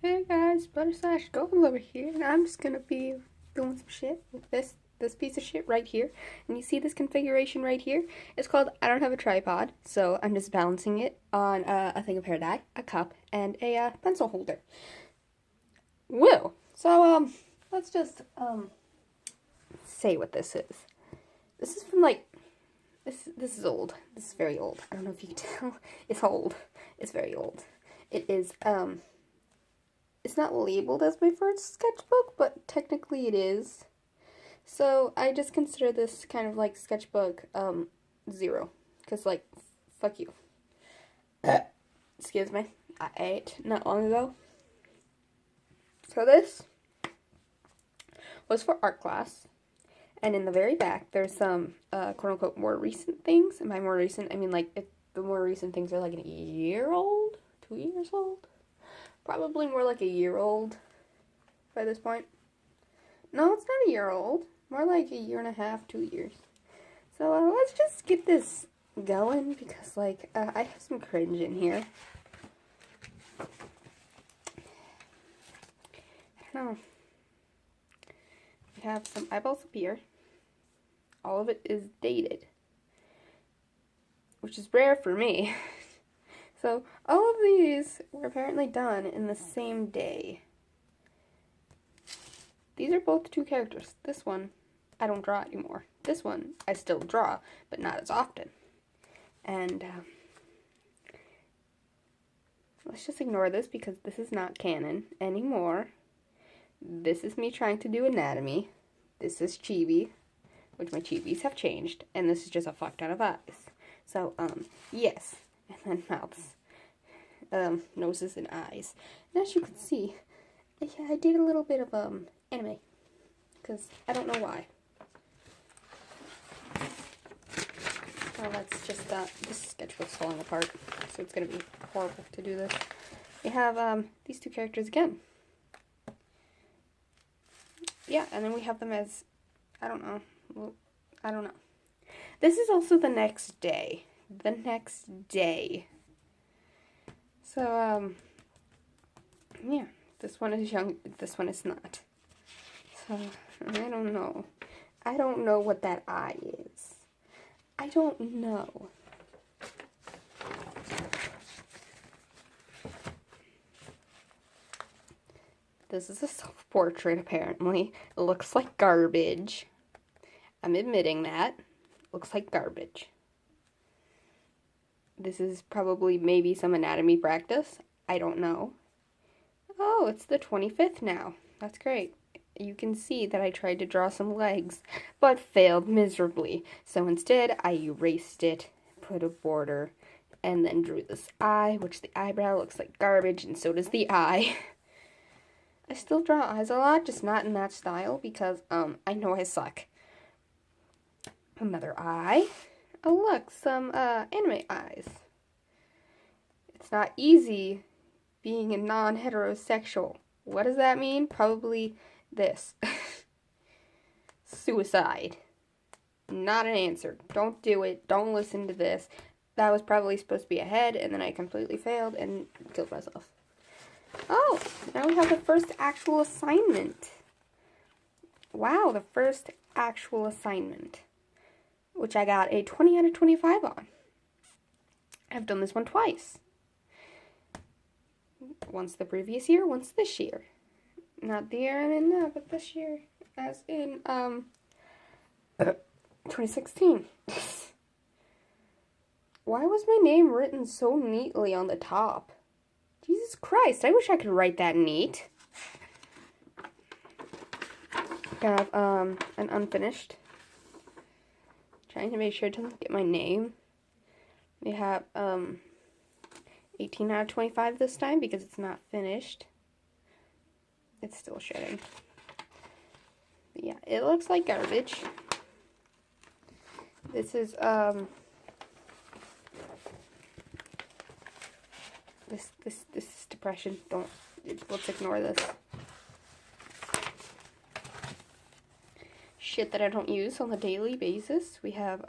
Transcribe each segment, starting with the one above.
Hey guys, Butter/Gold over here, and I'm just gonna be doing some shit with this piece of shit right here. And you see this configuration right here? It's called I don't have a tripod, so I'm just balancing it on a thing of hair dye, a cup, and a pencil holder. Woo! So let's just say what this is. This is from like this is old. This is very old. I don't know if you can tell. It's old. It's very old. It is it's not labeled as my first sketchbook, but technically it is. So I just consider this kind of like sketchbook 0, because like fuck you. Excuse me. I ate not long ago. So this was for art class, and in the very back there's some quote unquote more recent things. And by more recent, I mean like if the more recent things are like a year old, 2 years old. Probably more like a year old by this point. No, it's not a year old. More like a year and a half, 2 years. So let's just get this going because like I have some cringe in here. I don't know. We have some eyeballs of beer. All of it is dated, which is rare for me. So, all of these were apparently done in the same day. These are both 2 characters. This one, I don't draw anymore. This one, I still draw, but not as often. And, let's just ignore this because this is not canon anymore. This is me trying to do anatomy. This is chibi, which my chibis have changed. And this is just a fuck ton of eyes. So, yes. And then mouths, noses, and eyes. And as you can see, I did a little bit of anime, because I don't know why. Well, let's just, this sketchbook's falling apart, so it's going to be horrible to do this. We have these 2 characters again. Yeah, and then we have them as, I don't know. Well, I don't know. This is also the next day. The next day. So, yeah, this one is young, this one is not. So, I don't know. I don't know what that eye is. I don't know. This is a self-portrait, apparently. It looks like garbage. I'm admitting that. It looks like garbage. This is probably maybe some anatomy practice. I don't know. Oh, it's the 25th now. That's great. You can see that I tried to draw some legs, but failed miserably. So instead, I erased it, put a border, and then drew this eye, which the eyebrow looks like garbage, and so does the eye. I still draw eyes a lot, just not in that style, because, I know I suck. Another eye. Oh look, some anime eyes. It's not easy being a non-heterosexual. What does that mean? Probably this. Suicide. Not an answer. Don't do it. Don't listen to this. That was probably supposed to be a head, and then I completely failed and killed myself. Oh, now we have the first actual assignment. Wow, the first actual assignment, which I got a 20 out of 25 on. I've done this one twice. Once the previous year, once this year. Not the year I'm in now, but this year, as in, 2016. Why was my name written so neatly on the top? Jesus Christ, I wish I could write that neat. Got, an unfinished. Trying to make sure it doesn't get my name. We have 18 out of 25 this time because it's not finished. It's still shredding. But yeah, it looks like garbage. This is this is depression. Let's ignore this. Shit that I don't use on a daily basis. We have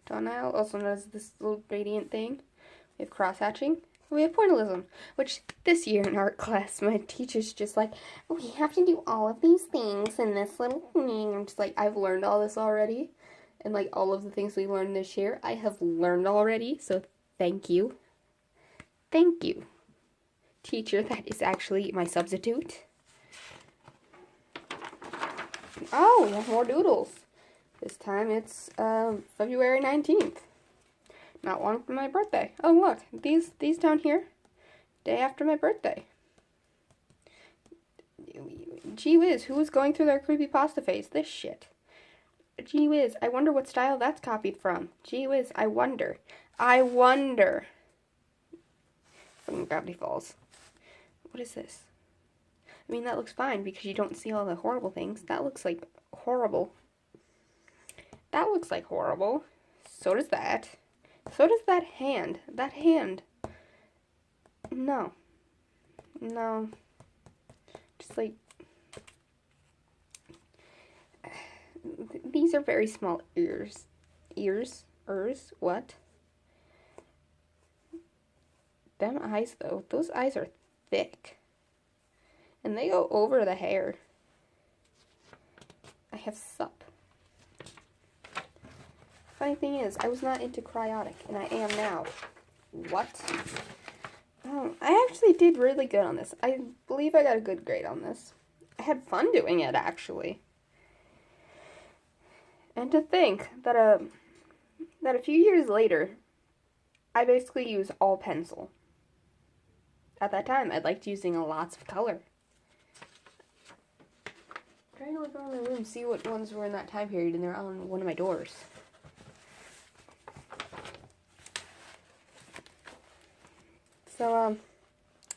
toenail, also known as this little gradient thing. We have cross hatching. We have pointillism, which this year in art class, my teacher's just like, we have to do all of these things in this little thing. I'm just like, I've learned all this already. And like all of the things we learned this year, I have learned already. So thank you. Thank you, teacher. That is actually my substitute. Oh, more doodles. This time it's February 19th. Not long from my birthday. Oh, look. These down here. Day after my birthday. Gee whiz, who was going through their creepypasta phase? This shit. Gee whiz, I wonder what style that's copied from. Gee whiz, I wonder. Fucking Gravity Falls. What is this? I mean, that looks fine because you don't see all the horrible things. That looks like horrible. That looks like horrible. So does that. So does that hand. That hand. No. No. Just like... These are very small ears. Ears? What? Them eyes, though. Those eyes are thick. And they go over the hair. I have sup. Funny thing is, I was not into cryotic, and I am now. What? Oh, I actually did really good on this. I believe I got a good grade on this. I had fun doing it, actually. And to think that a few years later, I basically use all pencil. At that time, I liked using lots of color. I'm trying to look around my room, see what ones were in that time period, and they're on one of my doors. So,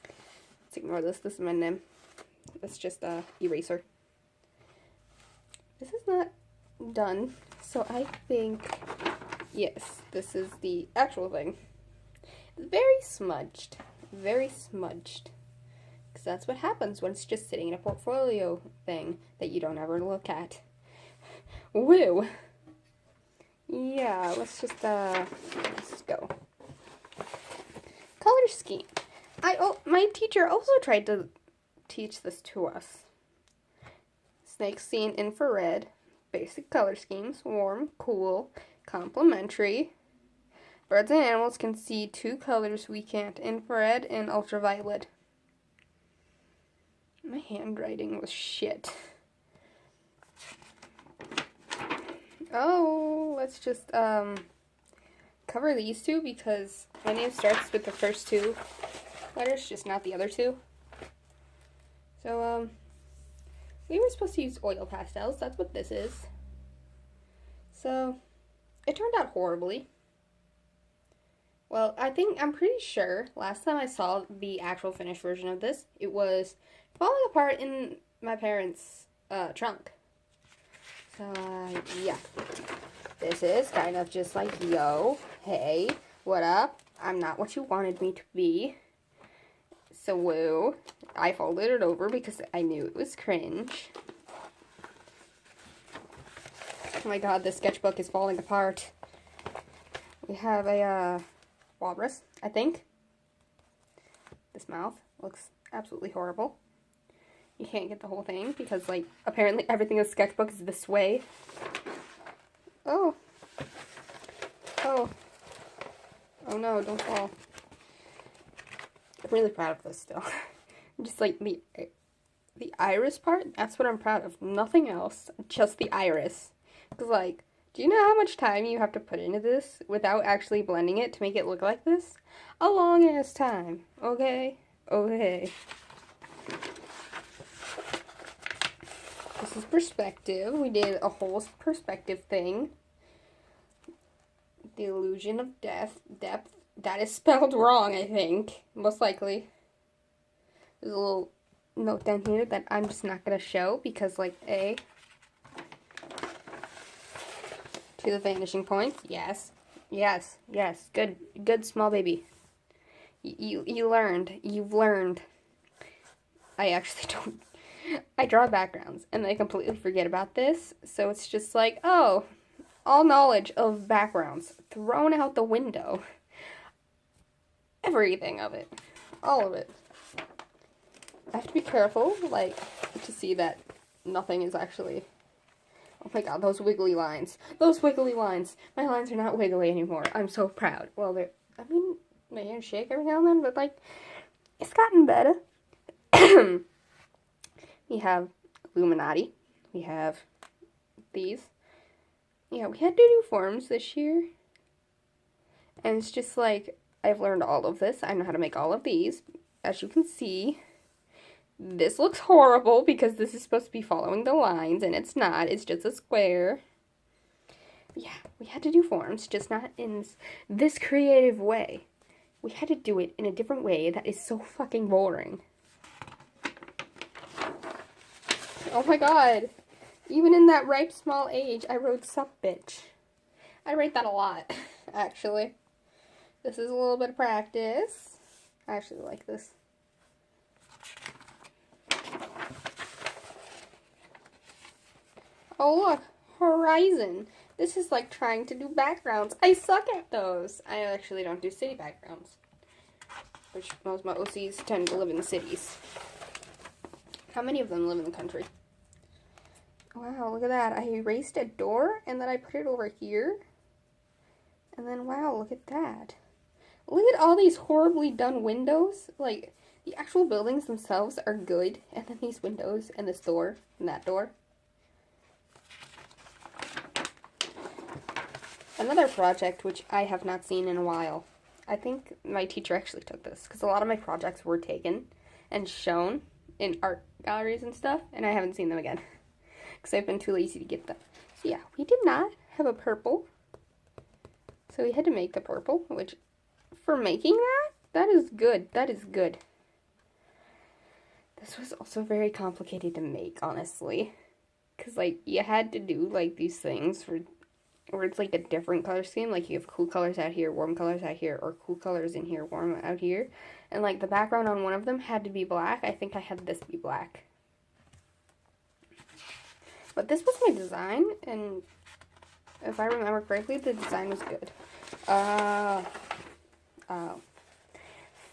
let's ignore this. This is my name. It's just a eraser. This is not done, so I think, yes, this is the actual thing. Very smudged. Very smudged. Because that's what happens when it's just sitting in a portfolio thing that you don't ever look at. Woo! Yeah, let's just go. Color scheme. My teacher also tried to teach this to us. Snakes see in infrared. Basic color schemes. Warm, cool, complementary. Birds and animals can see two colors we can't. Infrared and ultraviolet. My handwriting was shit. Oh, let's just cover these two because my name starts with the first two letters, just not the other two. So, we were supposed to use oil pastels. That's what this is. So, it turned out horribly. Well, I'm pretty sure last time I saw the actual finished version of this, it was falling apart in my parents' trunk. So, yeah. This is kind of just like, yo, hey, what up? I'm not what you wanted me to be. So, woo. I folded it over because I knew it was cringe. Oh my god, this sketchbook is falling apart. We have a, walrus, I think. This mouth looks absolutely horrible. You can't get the whole thing because, like, apparently everything in the sketchbook is this way. Oh. Oh. Oh no, don't fall. I'm really proud of this still. Just like the iris part, that's what I'm proud of. Nothing else, just the iris. Because, like, do you know how much time you have to put into this without actually blending it to make it look like this? A long ass time, okay? Okay. This is perspective. We did a whole perspective thing. The illusion of depth. That is spelled wrong, I think. Most likely. There's a little note down here that I'm just not going to show because, like, A. To the vanishing points. Yes. Yes. Yes. Good small baby. You learned. You've learned. I actually don't. I draw backgrounds and I completely forget about this. So it's just like, oh, all knowledge of backgrounds thrown out the window. everything of it. All of it. I have to be careful, like, to see that nothing is actually... Oh my god, those wiggly lines. Those wiggly lines. My lines are not wiggly anymore. I'm so proud. Well, they're... I mean, my hands shake every now and then, but, like, it's gotten better. We have Illuminati. We have these. Yeah, we had to do forms this year. And it's just like, I've learned all of this. I know how to make all of these. As you can see, this looks horrible because this is supposed to be following the lines, and it's not. It's just a square. Yeah, we had to do forms, just not in this creative way. We had to do it in a different way that is so fucking boring. Oh my god. Even in that ripe small age, I wrote sup bitch. I write that a lot, actually. This is a little bit of practice. I actually like this. Oh look, horizon. This is like trying to do backgrounds. I suck at those. I actually don't do city backgrounds, which most of my OCs tend to live in cities. How many of them live in the country? Wow, look at that. I erased a door and then I put it over here. And then, wow, look at that. Look at all these horribly done windows. Like, the actual buildings themselves are good. And then these windows and this door and that door. Another project which I have not seen in a while. I think my teacher actually took this because a lot of my projects were taken and shown in art galleries and stuff, and I haven't seen them again because I've been too lazy to get them. So yeah, we did not have a purple, so we had to make the purple, which for making that is good. That is good. This was also very complicated to make, honestly, because like you had to do like these things for where it's like a different color scheme, like you have cool colors out here, warm colors out here, or cool colors in here, warm out here, and like the background on one of them had to be black. I think I had this be black. But this was my design, and if I remember correctly, the design was good.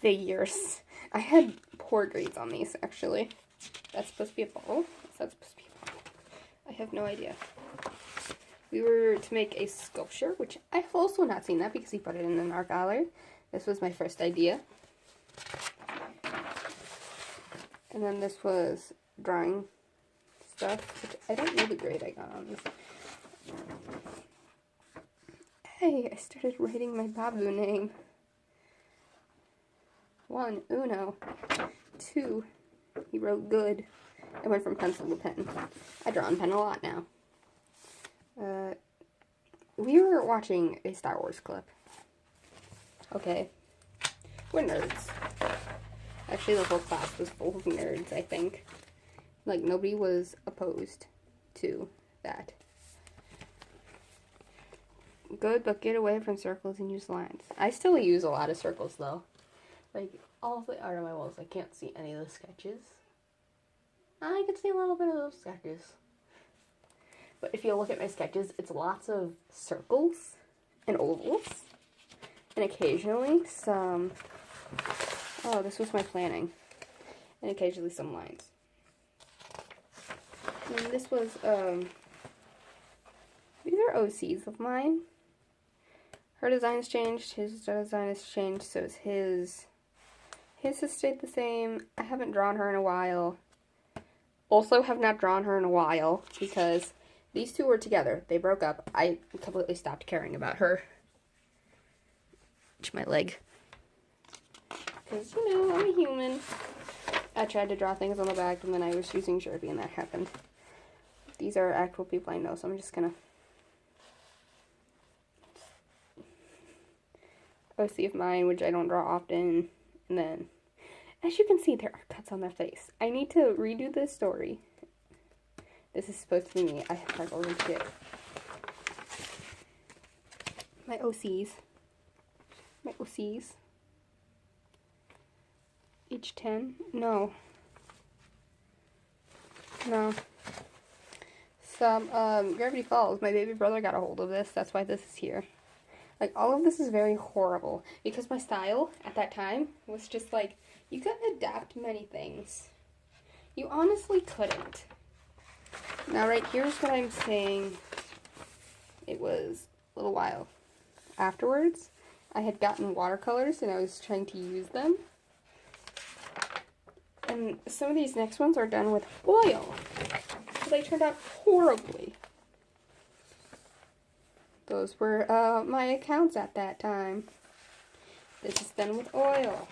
Figures. I had poor grades on these, actually. That's supposed to be a ball? Is that supposed to be a ball? I have no idea. We were to make a sculpture, which I have also not seen that because he put it in an art gallery. This was my first idea. And then this was drawing stuff, which I don't know the grade I got on this. Hey, I started writing my Babu name. 1, uno. 2, he wrote good. I went from pencil to pen. I draw on pen a lot now. We were watching a Star Wars clip. Okay. We're nerds. Actually, the whole class was full of nerds, I think. Like, nobody was opposed to that. Good, but get away from circles and use lines. I still use a lot of circles, though. Like, all of the art on my walls, I can't see any of the sketches. I can see a little bit of those sketches. But if you look at my sketches, it's lots of circles and ovals. And occasionally some... Oh, this was my planning. And occasionally some lines. And this was, these are OCs of mine. Her design has changed, his design has changed, so is his. His has stayed the same. I haven't drawn her in a while. Also have not drawn her in a while because these two were together. They broke up. I completely stopped caring about her. It's my leg. Because, you know, I'm a human. I tried to draw things on the back and then I was using Sharpie and that happened. These are actual people I know, so I'm just gonna OC of mine, which I don't draw often, and then, as you can see, there are cuts on their face. I need to redo this story. This is supposed to be me. I have struggled with it. My OCs. My OCs. Each 10? No. No. Some, Gravity Falls. My baby brother got a hold of this. That's why this is here. Like, all of this is very horrible because my style at that time was just like, you couldn't adapt many things. You honestly couldn't. Now, right here's what I'm saying. It was a little while afterwards. I had gotten watercolors and I was trying to use them. And some of these next ones are done with oil. So they turned out horribly. Those were my accounts at that time. This is done with oil.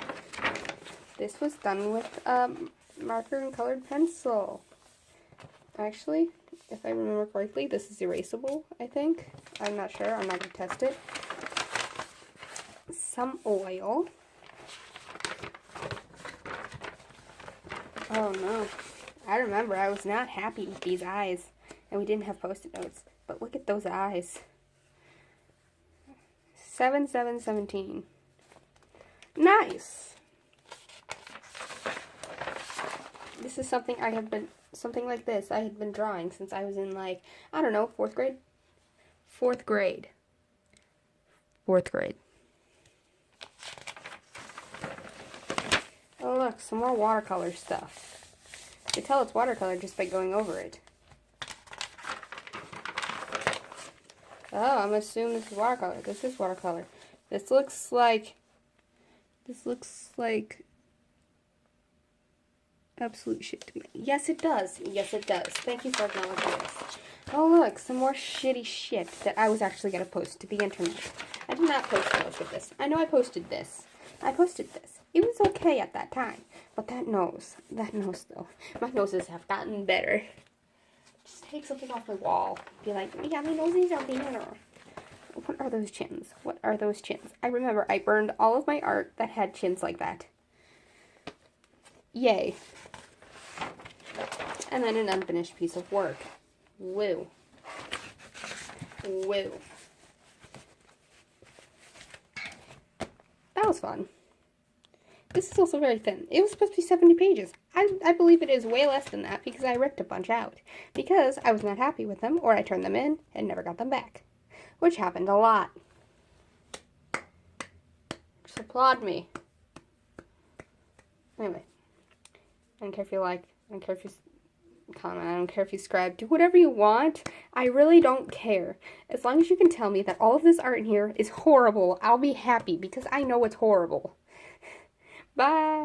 This was done with marker and colored pencil. Actually, if I remember correctly, this is erasable, I think. I'm not sure. I'm not going to test it. Some oil. Oh no. I remember I was not happy with these eyes. And we didn't have post-it notes. But look at those eyes. 7717. Nice! This is something something like this I had been drawing since I was in, like, I don't know, 4th grade? 4th grade. 4th grade. Oh look, some more watercolor stuff. You can tell it's watercolor just by going over it. Oh, I'm assuming this is watercolor. This is watercolor. This looks like absolute shit to me. Yes, it does. Yes, it does. Thank you for acknowledging this. Oh, look, some more shitty shit that I was actually going to post to the internet. I did not post most of this. I know I posted this. It was okay at that time. But that nose though. My noses have gotten better. Just take something off my wall. Be like, yeah, my noses are better. What are those chins? What are those chins? I remember I burned all of my art that had chins like that. Yay. And then an unfinished piece of work. Woo. Woo. That was fun. This is also very thin. It was supposed to be 70 pages. I believe it is way less than that because I ripped a bunch out. Because I was not happy with them, or I turned them in and never got them back. Which happened a lot. Just applaud me. Anyway. I don't care if you like, I don't care if you comment, I don't care if you subscribe. Do whatever you want. I really don't care. As long as you can tell me that all of this art in here is horrible, I'll be happy because I know it's horrible. Bye.